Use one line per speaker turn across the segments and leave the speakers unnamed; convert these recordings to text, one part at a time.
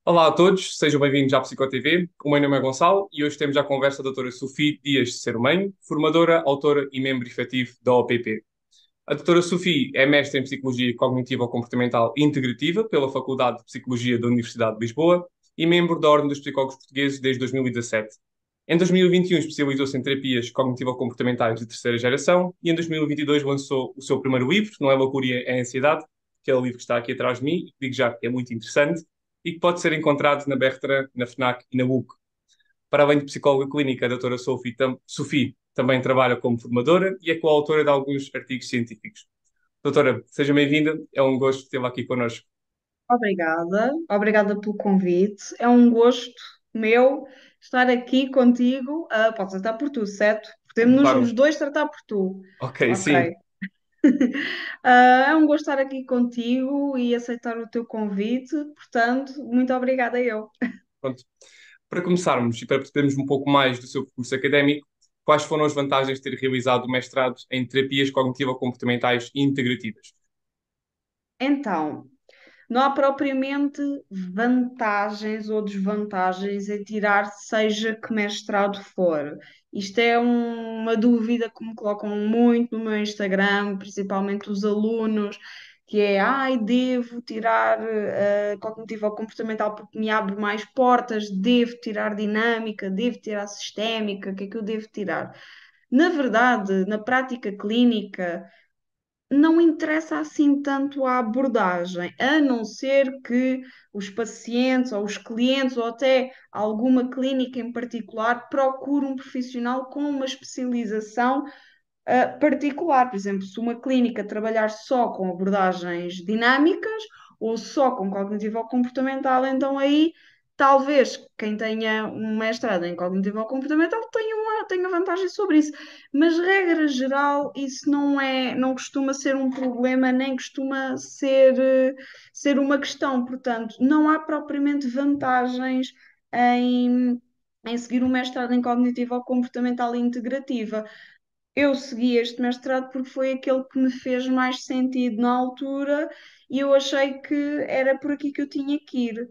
Olá a todos, sejam bem-vindos à PsicoTV. O meu nome é Gonçalo e hoje temos a conversa da doutora Sofia Dias de Cerumenho, formadora, autora e membro efetivo da OPP. A doutora Sofia é mestre em Psicologia Cognitivo-Comportamental Integrativa pela Faculdade de Psicologia da Universidade de Lisboa e membro da Ordem dos Psicólogos Portugueses desde 2017. Em 2021 especializou-se em terapias cognitivo-comportamentais de terceira geração e em 2022 lançou o seu primeiro livro, Não é Loucura, é Ansiedade, que é o livro que está aqui atrás de mim, e que digo já que é muito interessante e que pode ser encontrado na Bertrand, na FNAC e na UC. Para além de psicóloga clínica, a doutora Sophie também trabalha como formadora e é coautora de alguns artigos científicos. Doutora, seja bem-vinda, é um gosto tê-la aqui connosco.
Obrigada pelo convite. É um gosto meu estar aqui contigo. Podes tratar por tu, certo? Podemos os
Claro,
dois tratar por tu.
ok,
Ok.
sim.
É um gosto estar aqui contigo e aceitar o teu convite. Portanto, muito obrigada eu.
Pronto. Para começarmos e para percebermos um pouco mais do seu percurso académico, quais foram as vantagens de ter realizado o mestrado em terapias cognitivo-comportamentais integrativas?
Então, não há propriamente vantagens ou desvantagens a tirar, seja que mestrado for. Isto é uma dúvida que me colocam muito no meu Instagram, principalmente os alunos, que é, ai, devo tirar cognitivo ou comportamental porque me abre mais portas, devo tirar dinâmica, devo tirar sistémica, o que é que eu devo tirar? Na verdade, na prática clínica, não interessa assim tanto a abordagem, a não ser que os pacientes ou os clientes ou até alguma clínica em particular procure um profissional com uma especialização particular. Por exemplo, se uma clínica trabalhar só com abordagens dinâmicas ou só com cognitivo-comportamental, então aí talvez quem tenha um mestrado em cognitivo-comportamental tenha vantagem sobre isso. Mas, regra geral, isso não costuma ser um problema, nem costuma ser uma questão. Portanto, não há propriamente vantagens em seguir um mestrado em cognitivo-comportamental integrativa. Eu segui este mestrado porque foi aquele que me fez mais sentido na altura e eu achei que era por aqui que eu tinha que ir.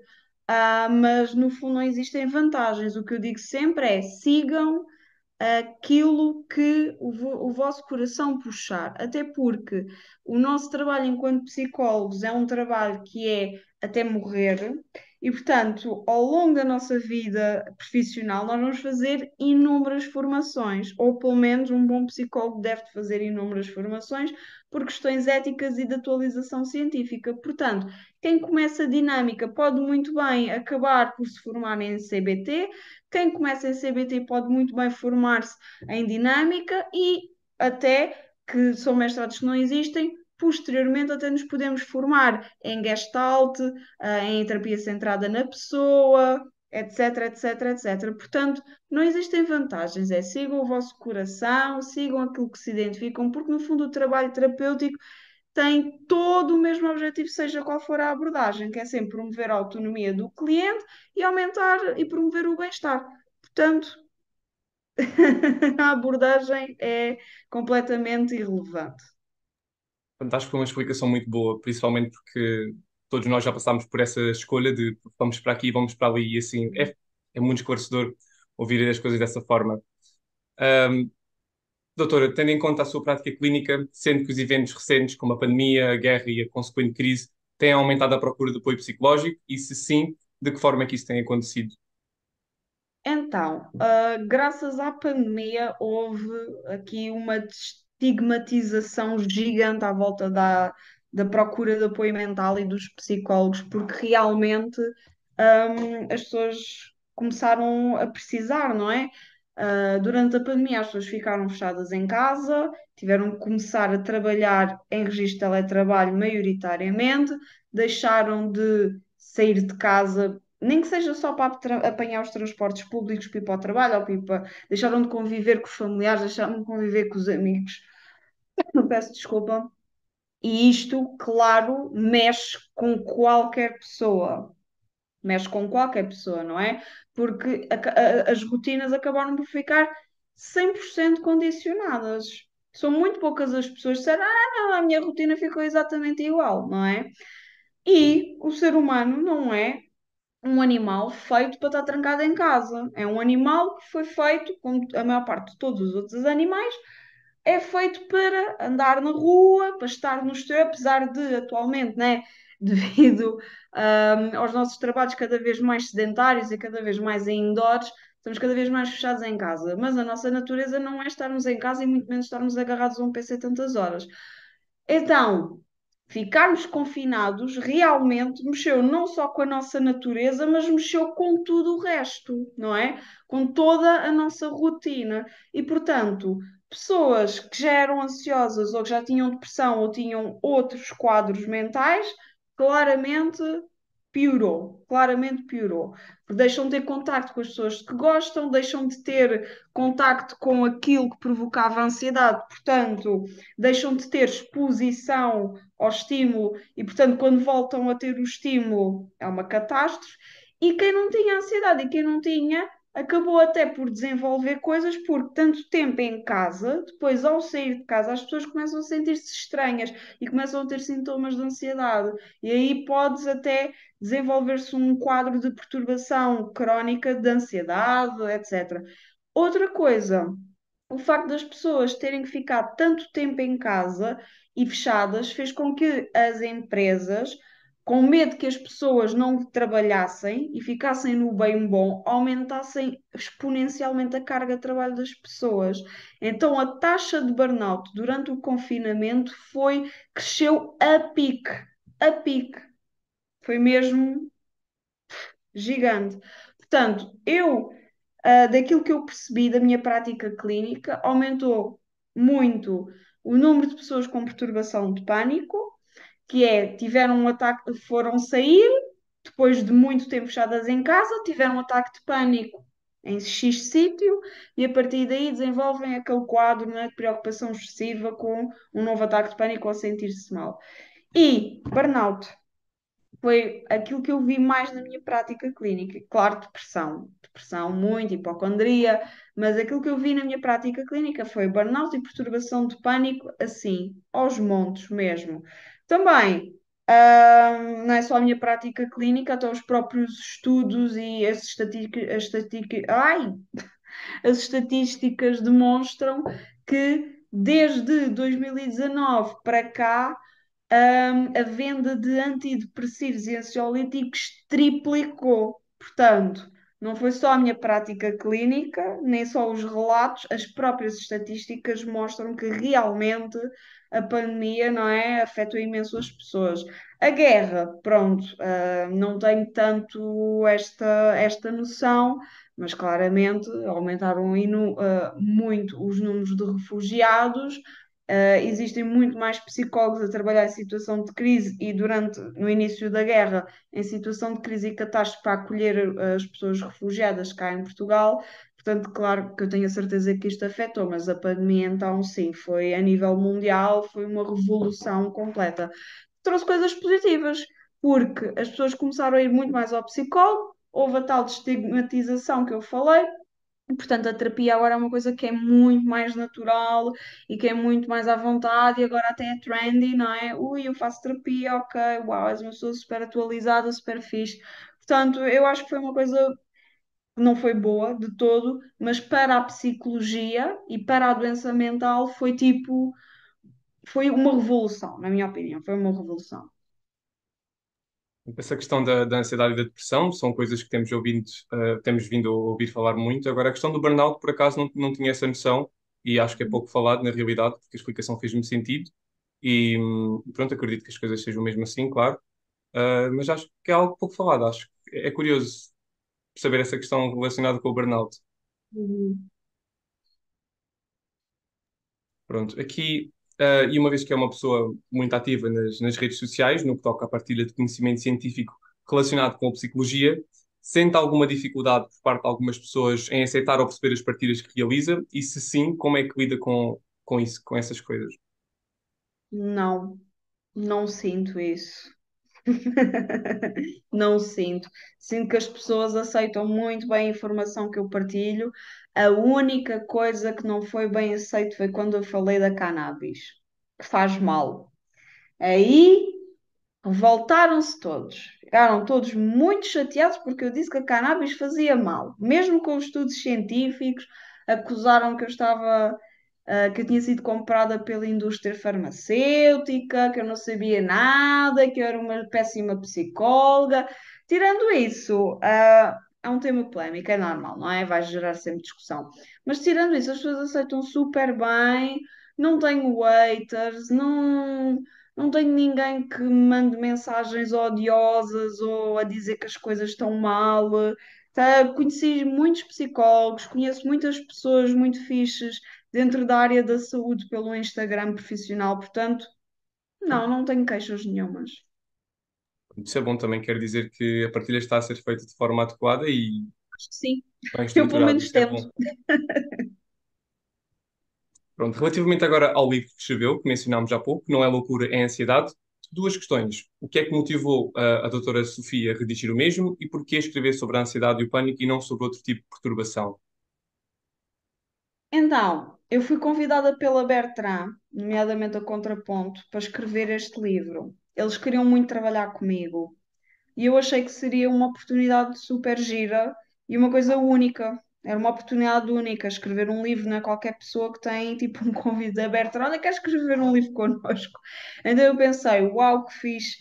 Mas no fundo não existem vantagens. O que eu digo sempre é sigam aquilo que o vosso coração puxar. Até porque o nosso trabalho enquanto psicólogos é um trabalho que é até morrer, e portanto, ao longo da nossa vida profissional, nós vamos fazer inúmeras formações, ou pelo menos um bom psicólogo deve fazer inúmeras formações por questões éticas e de atualização científica. Portanto, quem começa dinâmica pode muito bem acabar por se formar em CBT, quem começa em CBT pode muito bem formar-se em dinâmica e até, que são mestrados que não existem, posteriormente até nos podemos formar em Gestalt, em terapia centrada na pessoa, etc, etc, etc. Portanto, não existem vantagens, sigam o vosso coração, sigam aquilo que se identificam, porque no fundo o trabalho terapêutico tem todo o mesmo objetivo, seja qual for a abordagem, que é sempre promover a autonomia do cliente e aumentar e promover o bem-estar. Portanto, a abordagem é completamente irrelevante.
Portanto, acho que foi uma explicação muito boa, principalmente porque todos nós já passámos por essa escolha de vamos para aqui, vamos para ali, e assim é muito esclarecedor ouvir as coisas dessa forma. Ahm, Doutora, tendo em conta a sua prática clínica, sendo que os eventos recentes, como a pandemia, a guerra e a consequente crise, têm aumentado a procura de apoio psicológico, e se sim, de que forma é que isso tem acontecido?
Então, graças à pandemia, houve aqui uma estigmatização gigante à volta da procura de apoio mental e dos psicólogos, porque realmente, as pessoas começaram a precisar, não é? Durante a pandemia, as pessoas ficaram fechadas em casa, tiveram que começar a trabalhar em registro de teletrabalho maioritariamente, deixaram de sair de casa nem que seja só para apanhar os transportes públicos para ir para o trabalho, ou para deixaram de conviver com os familiares, deixaram de conviver com os amigos. Peço desculpa. E isto, claro, mexe com qualquer pessoa. Mexe com qualquer pessoa, não é? Porque as rotinas acabaram por ficar 100% condicionadas. São muito poucas as pessoas que disseram, não, a minha rotina ficou exatamente igual, não é? E o ser humano não é. um animal feito para estar trancado em casa. É um animal que foi feito, como a maior parte de todos os outros animais, é feito para andar na rua, para estar no exterior, apesar de atualmente, né, devido aos nossos trabalhos cada vez mais sedentários e cada vez mais em indoors, estamos cada vez mais fechados em casa. Mas a nossa natureza não é estarmos em casa e muito menos estarmos agarrados a um PC tantas horas. Então, ficarmos confinados realmente mexeu não só com a nossa natureza, mas mexeu com tudo o resto, não é? Com toda a nossa rotina. E, portanto, pessoas que já eram ansiosas ou que já tinham depressão ou tinham outros quadros mentais, claramente piorou. Claramente piorou. Porque deixam de ter contacto com as pessoas que gostam, deixam de ter contacto com aquilo que provocava ansiedade, portanto deixam de ter exposição ao estímulo e, portanto, quando voltam a ter o estímulo, é uma catástrofe. E quem não tinha ansiedade e quem não tinha, acabou até por desenvolver coisas, porque tanto tempo em casa, depois ao sair de casa, as pessoas começam a sentir-se estranhas e começam a ter sintomas de ansiedade. E aí podes até desenvolver-se um quadro de perturbação crónica de ansiedade, etc. Outra coisa, o facto das pessoas terem que ficar tanto tempo em casa e fechadas fez com que as empresas, com medo que as pessoas não trabalhassem e ficassem no bem bom, aumentassem exponencialmente a carga de trabalho das pessoas. Então a taxa de burnout durante o confinamento cresceu a pique, a pique. Foi mesmo gigante. Portanto, daquilo que eu percebi da minha prática clínica, aumentou muito o número de pessoas com perturbação de pânico, que é, tiveram um ataque, foram sair, depois de muito tempo fechadas em casa, tiveram um ataque de pânico em X sítio, e a partir daí desenvolvem aquele quadro, né, de preocupação excessiva com um novo ataque de pânico ou sentir-se mal. E burnout foi aquilo que eu vi mais na minha prática clínica. Claro, depressão muito, hipocondria, mas aquilo que eu vi na minha prática clínica foi burnout e perturbação de pânico, assim, aos montes mesmo. Também, não é só a minha prática clínica, até os próprios estudos e as estatísticas demonstram que desde 2019 para cá a venda de antidepressivos e ansiolíticos triplicou. Portanto, não foi só a minha prática clínica, nem só os relatos, as próprias estatísticas mostram que realmente a pandemia, não é, afetou imenso as pessoas. A guerra, pronto, não tenho tanto esta noção, mas claramente aumentaram muito os números de refugiados. Existem muito mais psicólogos a trabalhar em situação de crise e no início da guerra, em situação de crise e catástrofe para acolher as pessoas refugiadas cá em Portugal. Portanto, claro que eu tenho a certeza que isto afetou, mas a pandemia então sim, foi a nível mundial, foi uma revolução completa. Trouxe coisas positivas, porque as pessoas começaram a ir muito mais ao psicólogo, houve a tal de estigmatização que eu falei, portanto, a terapia agora é uma coisa que é muito mais natural e que é muito mais à vontade, e agora até é trendy, não é? Ui, eu faço terapia, ok, uau, és uma pessoa super atualizada, super fixe. Portanto, eu acho que foi uma coisa que não foi boa de todo, mas para a psicologia e para a doença mental foi uma revolução, na minha opinião, foi uma revolução.
Essa questão da ansiedade e da depressão são coisas que temos vindo a ouvir falar muito. Agora, a questão do burnout, por acaso, não tinha essa noção e acho que é pouco falado na realidade, porque a explicação fez-me sentido. E pronto, acredito que as coisas sejam mesmo assim, claro. Mas acho que é algo pouco falado. Acho que é curioso saber essa questão relacionada com o burnout.
Uhum.
Pronto, aqui, e uma vez que é uma pessoa muito ativa nas redes sociais, no que toca à partilha de conhecimento científico relacionado com a psicologia, sente alguma dificuldade por parte de algumas pessoas em aceitar ou perceber as partilhas que realiza? E se sim, como é que lida com isso, com essas coisas?
Não, não sinto isso. Não sinto. Sinto que as pessoas aceitam muito bem a informação que eu partilho. A única coisa que não foi bem aceito foi quando eu falei da cannabis, que faz mal. Aí Voltaram-se todos. Ficaram todos muito chateados porque eu disse que a cannabis fazia mal. Mesmo com os estudos científicos, acusaram que eu estava, que eu tinha sido comprada pela indústria farmacêutica, que eu não sabia nada, que eu era uma péssima psicóloga. Tirando isso, é um tema polémico, é normal, não é? Vai gerar sempre discussão. Mas tirando isso, as pessoas aceitam super bem, não tenho haters, não tenho ninguém que me mande mensagens odiosas ou a dizer que as coisas estão mal. Tá, conheci muitos psicólogos, conheço muitas pessoas muito fixes dentro da área da saúde pelo Instagram profissional, portanto, não tenho queixas nenhumas.
Isso é bom também, quer dizer que a partilha está a ser feita de forma adequada e
Acho que sim,
bem
eu pelo
estruturada.
menos
Isso é
tento.
bom. Pronto, relativamente agora ao livro que escreveu, que mencionámos há pouco, Não é Loucura, é Ansiedade, duas questões. O que é que motivou a doutora Sofia a redigir o mesmo e porquê escrever sobre a ansiedade e o pânico e não sobre outro tipo de perturbação?
Então, eu fui convidada pela Bertrand, nomeadamente a Contraponto, para escrever este livro. Eles queriam muito trabalhar comigo. E eu achei que seria uma oportunidade super gira e uma coisa única. Era uma oportunidade única. Escrever um livro, não é qualquer pessoa que tem tipo um convite aberto. Olha, quer escrever um livro connosco? Então eu pensei, uau, que fixe.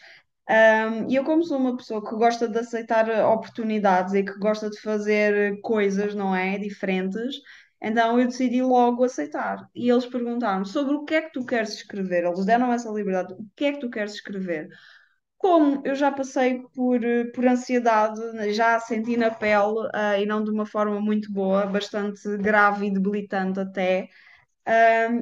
E eu, como sou uma pessoa que gosta de aceitar oportunidades e que gosta de fazer coisas, não é? Diferentes, então eu decidi logo aceitar. E eles perguntaram sobre o que é que tu queres escrever. Eles deram essa liberdade. O que é que tu queres escrever? Como eu já passei por ansiedade, né, já a senti na pele, e não de uma forma muito boa, bastante grave e debilitante até.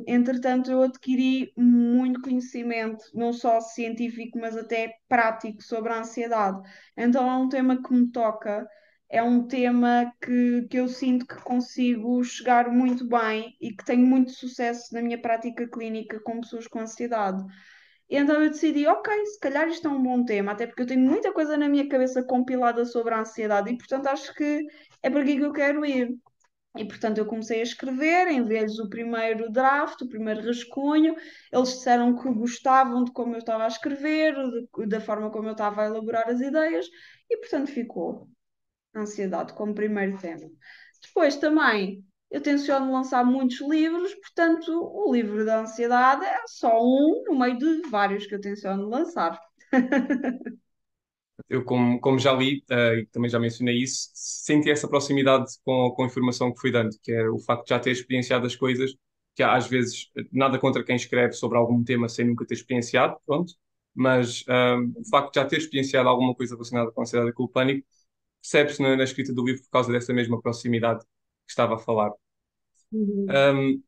Entretanto, eu adquiri muito conhecimento, não só científico, mas até prático sobre a ansiedade. Então, é um tema que me toca, é um tema que eu sinto que consigo chegar muito bem e que tenho muito sucesso na minha prática clínica com pessoas com ansiedade. E então eu decidi, ok, se calhar isto é um bom tema, até porque eu tenho muita coisa na minha cabeça compilada sobre a ansiedade e, portanto, acho que é para aqui que eu quero ir. E, portanto, eu comecei a escrever, enviei-lhes o primeiro draft, o primeiro rascunho. Eles disseram que gostavam de como eu estava a escrever, da forma como eu estava a elaborar as ideias, e, portanto, ficou a ansiedade como primeiro tema. Depois também eu tenciono lançar muitos livros, portanto, o livro da ansiedade é só um no meio de vários que eu tenciono lançar.
Eu, como já li, e também já mencionei isso, senti essa proximidade com a informação que fui dando, que é o facto de já ter experienciado as coisas, que às vezes nada contra quem escreve sobre algum tema sem nunca ter experienciado, pronto, mas o facto de já ter experienciado alguma coisa relacionada com a ansiedade e com o pânico, percebe-se na escrita do livro por causa dessa mesma proximidade que estava a falar.
Uhum.
Um,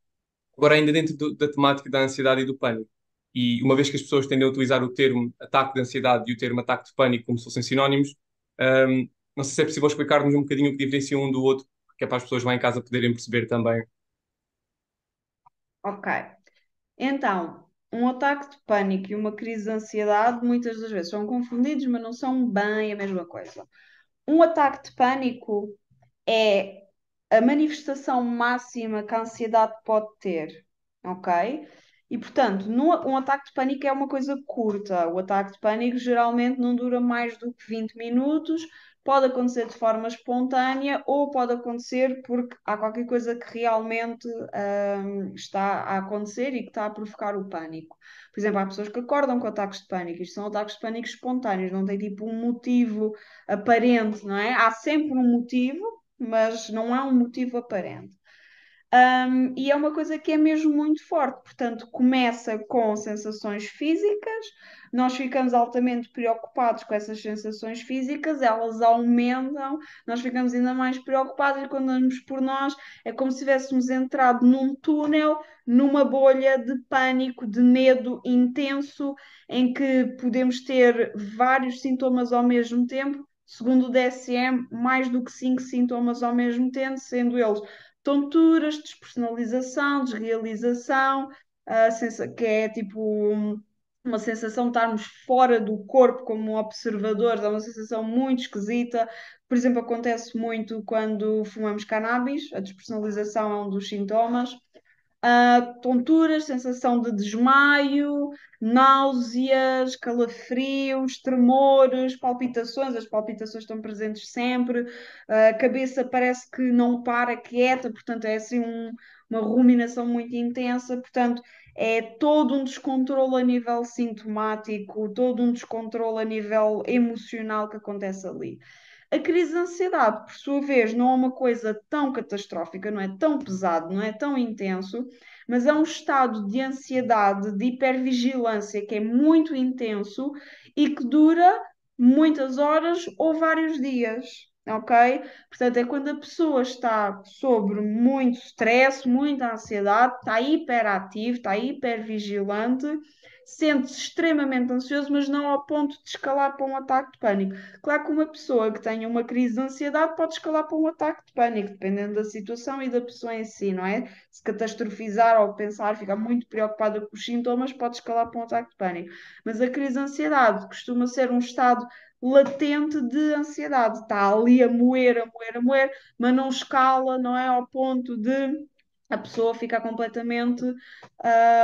Agora, ainda dentro da temática da ansiedade e do pânico, e uma vez que as pessoas tendem a utilizar o termo ataque de ansiedade e o termo ataque de pânico como se fossem sinónimos, não sei se é possível explicar-nos um bocadinho o que diferencia um do outro, que é para as pessoas lá em casa poderem perceber também.
Ok. Então, um ataque de pânico e uma crise de ansiedade muitas das vezes são confundidos, mas não são bem a mesma coisa. Um ataque de pânico é a manifestação máxima que a ansiedade pode ter, ok? E portanto, um ataque de pânico é uma coisa curta. O ataque de pânico geralmente não dura mais do que 20 minutos, pode acontecer de forma espontânea ou pode acontecer porque há qualquer coisa que realmente está a acontecer e que está a provocar o pânico. Por exemplo, há pessoas que acordam com ataques de pânico, isto são ataques de pânico espontâneos, não tem tipo um motivo aparente, não é? Há sempre um motivo, mas não há um motivo aparente. E é uma coisa que é mesmo muito forte, portanto, começa com sensações físicas, nós ficamos altamente preocupados com essas sensações físicas, elas aumentam, nós ficamos ainda mais preocupados e quando damos por nós é como se tivéssemos entrado num túnel, numa bolha de pânico, de medo intenso, em que podemos ter vários sintomas ao mesmo tempo. Segundo o DSM, mais do que 5 sintomas ao mesmo tempo, sendo eles tonturas, despersonalização, desrealização, que é tipo uma sensação de estarmos fora do corpo como observadores, é uma sensação muito esquisita. Por exemplo, acontece muito quando fumamos cannabis, a despersonalização é um dos sintomas. tonturas, sensação de desmaio, náuseas, calafrios, tremores, palpitações, as palpitações estão presentes sempre, a cabeça parece que não para quieta, portanto é assim uma ruminação muito intensa, portanto é todo um descontrole a nível sintomático, todo um descontrole a nível emocional que acontece ali. A crise de ansiedade, por sua vez, não é uma coisa tão catastrófica, não é tão pesado, não é tão intenso, mas é um estado de ansiedade, de hipervigilância que é muito intenso e que dura muitas horas ou vários dias, ok? Portanto, é quando a pessoa está sobre muito stress, muita ansiedade, está hiperativo, está hipervigilante, sente-se extremamente ansioso, mas não ao ponto de escalar para um ataque de pânico. Claro que uma pessoa que tenha uma crise de ansiedade pode escalar para um ataque de pânico, dependendo da situação e da pessoa em si, não é? Se catastrofizar ou pensar, ficar muito preocupada com os sintomas, pode escalar para um ataque de pânico. Mas a crise de ansiedade costuma ser um estado latente de ansiedade. Está ali a moer, a moer, a moer, mas não escala, não é ao ponto de a pessoa ficar completamente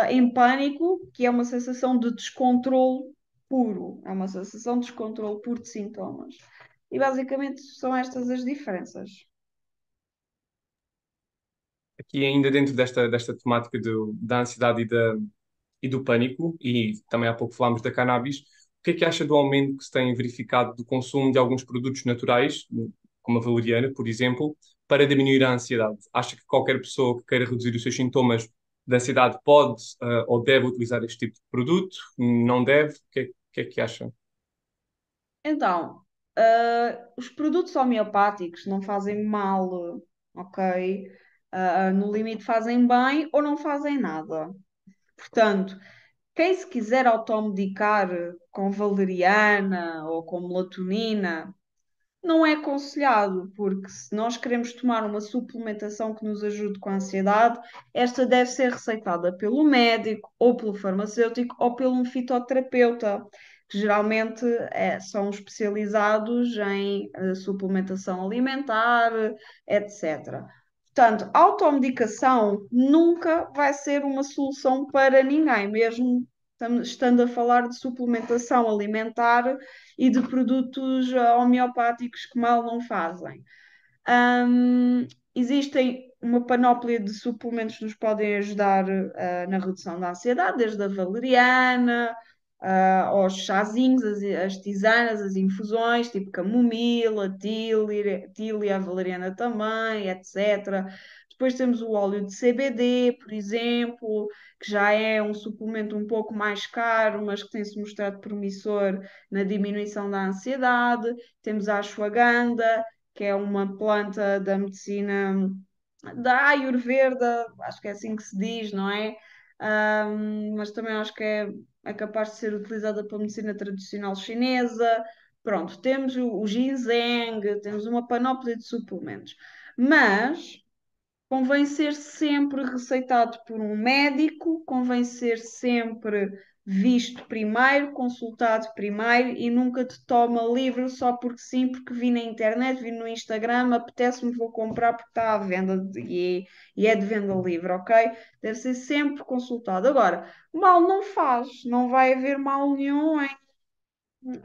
em pânico, que é uma sensação de descontrole puro, é uma sensação de descontrole puro de sintomas. E basicamente são estas as diferenças.
Aqui ainda dentro desta temática da ansiedade e do pânico, e também há pouco falámos da cannabis, o que é que acha do aumento que se tem verificado do consumo de alguns produtos naturais, como a valeriana, por exemplo, para diminuir a ansiedade? Acha que qualquer pessoa que queira reduzir os seus sintomas de ansiedade pode, ou deve utilizar este tipo de produto? Não deve? O que é que acha?
Então, os produtos homeopáticos não fazem mal, ok? No limite fazem bem ou não fazem nada. Portanto, quem se quiser automedicar com valeriana ou com melatonina, não é aconselhado, porque se nós queremos tomar uma suplementação que nos ajude com a ansiedade, esta deve ser receitada pelo médico, ou pelo farmacêutico, ou pelo um fitoterapeuta, que geralmente são especializados em suplementação alimentar, etc. Portanto, a automedicação nunca vai ser uma solução para ninguém, mesmo estando a falar de suplementação alimentar e de produtos homeopáticos que mal não fazem. Existem uma panóplia de suplementos que nos podem ajudar na redução da ansiedade, desde a valeriana, aos chazinhos, as tisanas, as infusões, tipo camomila, tília, a valeriana também, etc. Depois temos o óleo de CBD, por exemplo, que já é um suplemento um pouco mais caro, mas que tem-se mostrado promissor na diminuição da ansiedade. Temos a ashwagandha, que é uma planta da medicina da Ayurveda, acho que é assim que se diz, não é? Mas também acho que é capaz de ser utilizada para a medicina tradicional chinesa. Pronto, temos o ginseng, temos uma panóplia de suplementos. Mas convém ser sempre receitado por um médico, convém ser sempre visto primeiro, consultado primeiro e nunca te toma livre só porque sim, porque vi na internet, vi no Instagram, apetece-me, vou comprar porque está à venda e é de venda livre, ok? Deve ser sempre consultado. Agora, mal não faz, não vai haver mal nenhum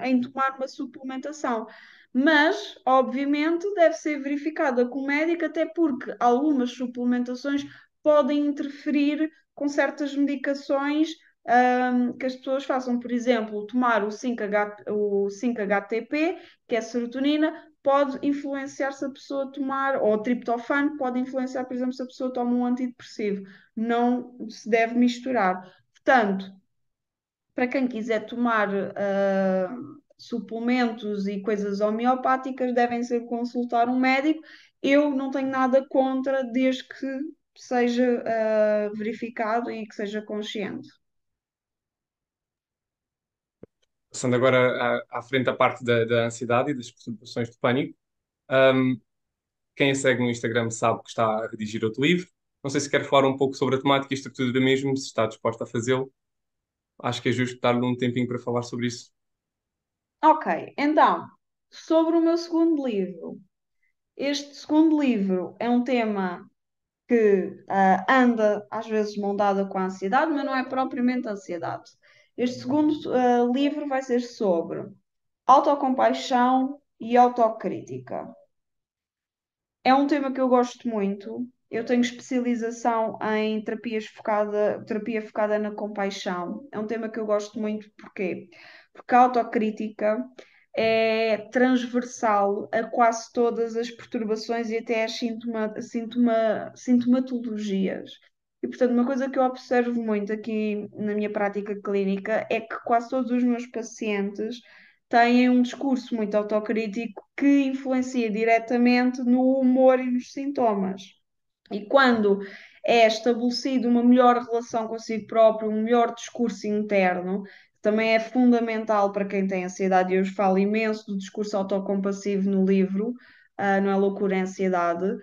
em tomar uma suplementação. Mas, obviamente, deve ser verificada com o médico, até porque algumas suplementações podem interferir com certas medicações, que as pessoas façam. Por exemplo, tomar o 5-HTP, que é serotonina, pode influenciar se a pessoa tomar, ou o triptofano pode influenciar, por exemplo, se a pessoa toma um antidepressivo. Não se deve misturar. Portanto, para quem quiser tomar suplementos e coisas homeopáticas, devem ser consultar um médico. Eu não tenho nada contra, desde que seja verificado e que seja consciente.
Passando agora à frente da parte da ansiedade e das perturbações de pânico. Um, Quem a segue no Instagram sabe que está a redigir outro livro. Não sei se quer falar um pouco sobre a temática e a estrutura do mesmo, se está disposta a fazê-lo. Acho que é justo dar-lhe um tempinho para falar sobre isso.
Ok, então, sobre o meu segundo livro. Este segundo livro é um tema que anda às vezes de mão dada com a ansiedade, mas não é propriamente ansiedade. Este segundo livro vai ser sobre autocompaixão e autocrítica. É um tema que eu gosto muito. Eu tenho especialização em terapia focada na compaixão. É um tema que eu gosto muito, porquê? Porque a autocrítica é transversal a quase todas as perturbações e até as sintomatologias. E, portanto, uma coisa que eu observo muito aqui na minha prática clínica é que quase todos os meus pacientes têm um discurso muito autocrítico que influencia diretamente no humor e nos sintomas. E quando é estabelecida uma melhor relação consigo próprio, um melhor discurso interno, que também é fundamental para quem tem ansiedade, e eu falo imenso do discurso autocompassivo no livro, Não é loucura, é ansiedade,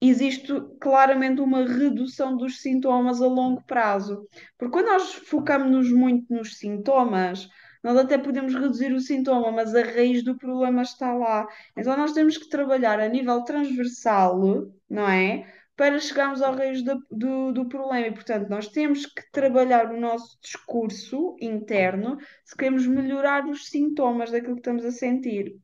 existe claramente uma redução dos sintomas a longo prazo. Porque quando nós focamos-nos muito nos sintomas, nós até podemos reduzir o sintoma, mas a raiz do problema está lá. Então nós temos que trabalhar a nível transversal, não é? Para chegarmos ao raiz do problema. E, portanto, nós temos que trabalhar o nosso discurso interno se queremos melhorar os sintomas daquilo que estamos a sentir.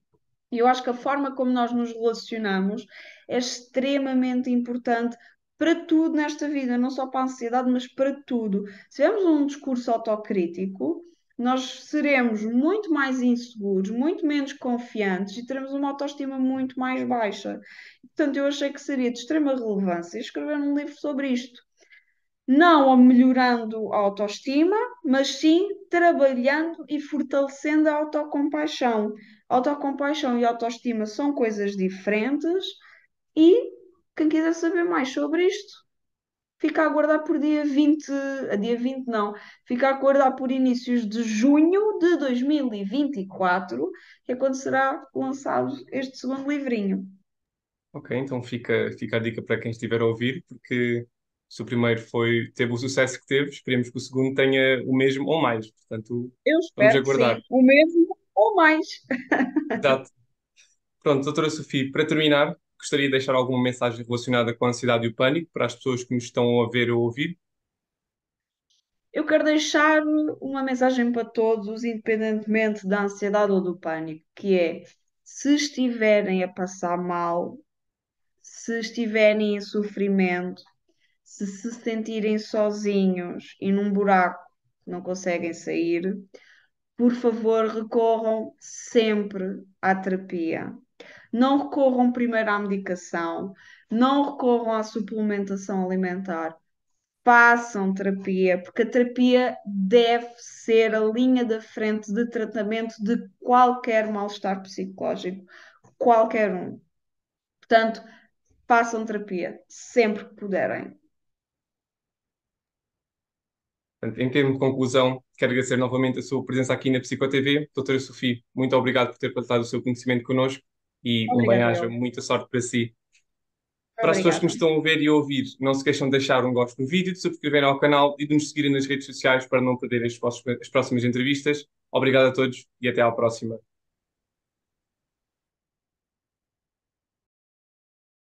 E eu acho que a forma como nós nos relacionamos é extremamente importante para tudo nesta vida, não só para a ansiedade, mas para tudo. Se tivermos um discurso autocrítico, nós seremos muito mais inseguros, muito menos confiantes e teremos uma autoestima muito mais baixa. Portanto, eu achei que seria de extrema relevância escrever um livro sobre isto. Não a melhorando a autoestima, mas sim trabalhando e fortalecendo a autocompaixão. Autocompaixão e autoestima são coisas diferentes e quem quiser saber mais sobre isto, fica a aguardar por dia 20, a dia 20 não, fica a aguardar por inícios de junho de 2024, que é quando será lançado este segundo livrinho.
Ok, então fica a dica para quem estiver a ouvir, porque se o primeiro teve o sucesso que teve, esperemos que o segundo tenha o mesmo ou mais. Portanto,
Eu
vamos
espero que
aguardar.
sim, o mesmo ou mais.
Exato. Pronto, doutora Sofia, para terminar, gostaria de deixar alguma mensagem relacionada com a ansiedade e o pânico para as pessoas que nos estão a ver ou a ouvir.
Eu quero deixar uma mensagem para todos, independentemente da ansiedade ou do pânico, que é: se estiverem a passar mal, se estiverem em sofrimento, se sentirem sozinhos e num buraco que não conseguem sair, por favor, recorram sempre à terapia. Não recorram primeiro à medicação, não recorram à suplementação alimentar, façam terapia, porque a terapia deve ser a linha da frente de tratamento de qualquer mal-estar psicológico, qualquer um. Portanto, façam terapia sempre que puderem.
Portanto, em termos de conclusão, quero agradecer novamente a sua presença aqui na PsicoTV. Doutora Sofia, muito obrigado por ter partilhado o seu conhecimento connosco e um
Obrigada,
bem-aja,
eu.
muita sorte para si. Para as pessoas que
Obrigada.
nos estão a ver e a ouvir, não se esqueçam de deixar um gosto no vídeo, de subscreverem ao canal e de nos seguirem nas redes sociais para não perderem as próximas entrevistas. Obrigado a todos e até à próxima.